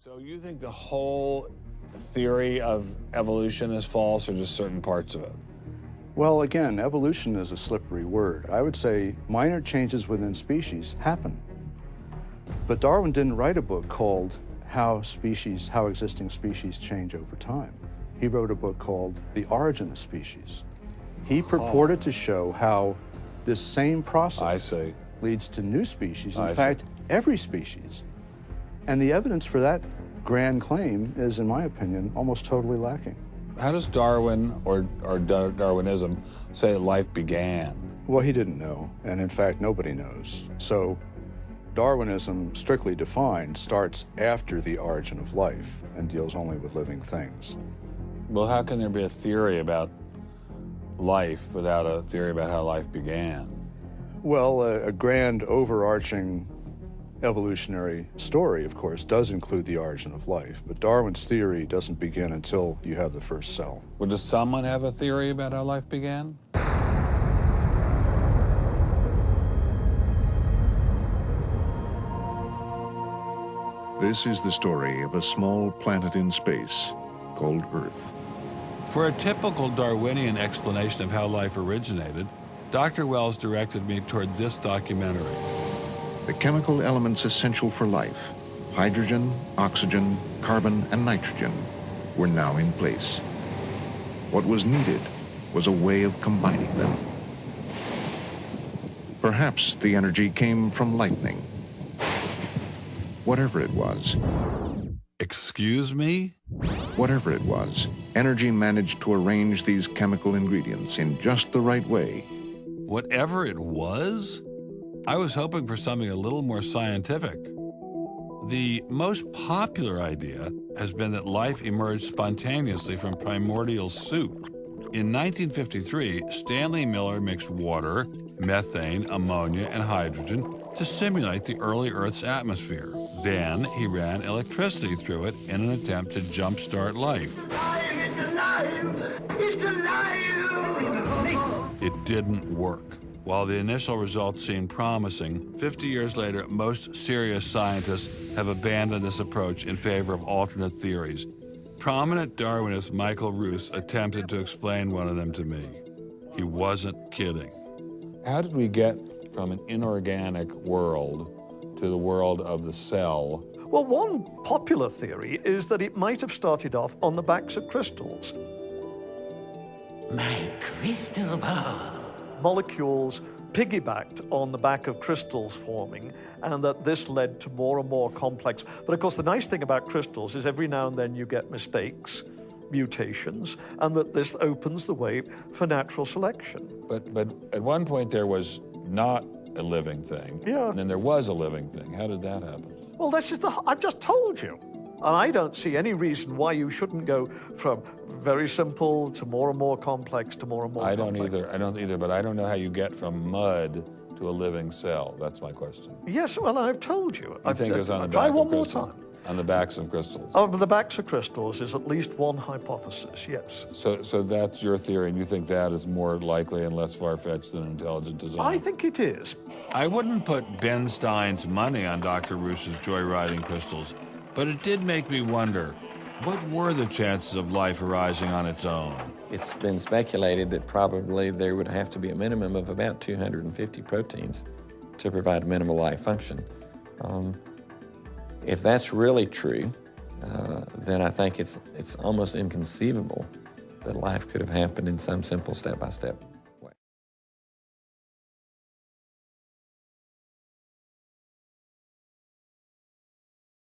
So you think the whole theory of evolution is false, or just certain parts of it? Well, again, evolution is a slippery word. I would say minor changes within species happen. But Darwin didn't write a book called how existing species change over time. He wrote a book called The Origin of Species. He purported to show how this same process leads to new species, in fact, every species. And the evidence for that grand claim is, in my opinion, almost totally lacking. How does Darwin or Darwinism say life began? Well, he didn't know, and in fact, nobody knows. So Darwinism, strictly defined, starts after the origin of life and deals only with living things. Well, how can there be a theory about life without a theory about how life began? Well, a grand overarching evolutionary story, of course, does include the origin of life, but Darwin's theory doesn't begin until you have the first cell. Well, does someone have a theory about how life began? This is the story of a small planet in space called Earth. For a typical Darwinian explanation of how life originated, Dr. Wells directed me toward this documentary. The chemical elements essential for life, hydrogen, oxygen, carbon, and nitrogen, were now in place. What was needed was a way of combining them. Perhaps the energy came from lightning. Whatever it was. Excuse me? Whatever it was, energy managed to arrange these chemical ingredients in just the right way. Whatever it was? I was hoping for something a little more scientific. The most popular idea has been that life emerged spontaneously from primordial soup. In 1953, Stanley Miller mixed water, methane, ammonia, and hydrogen to simulate the early Earth's atmosphere. Then he ran electricity through it in an attempt to jumpstart life. It's alive! It's alive! It didn't work. While the initial results seemed promising, 50 years later, most serious scientists have abandoned this approach in favor of alternate theories. Prominent Darwinist Michael Roos attempted to explain one of them to me. He wasn't kidding. How did we get from an inorganic world to the world of the cell? Well, one popular theory is that it might have started off on the backs of crystals. My crystal ball. Molecules piggybacked on the back of crystals forming, and that this led to more and more complex. But of course, the nice thing about crystals is every now and then you get mistakes, mutations, and that this opens the way for natural selection. But at one point there was not a living thing, and then there was a living thing. How did that happen? Well, this is I've just told you. And I don't see any reason why you shouldn't go from very simple to more and more complex to more and more complex. I don't either, but I don't know how you get from mud to a living cell. That's my question. Yes, well, I've told you. I think it's on the back try of one more crystals. time. On the backs of crystals. On the backs of crystals is at least one hypothesis, yes. So that's your theory, and you think that is more likely and less far-fetched than intelligent design? I think it is. I wouldn't put Ben Stein's money on Dr. Roos's joyriding crystals, but it did make me wonder, what were the chances of life arising on its own? It's been speculated that probably there would have to be a minimum of about 250 proteins to provide minimal life function. If that's really true, then I think it's almost inconceivable that life could have happened in some simple step-by-step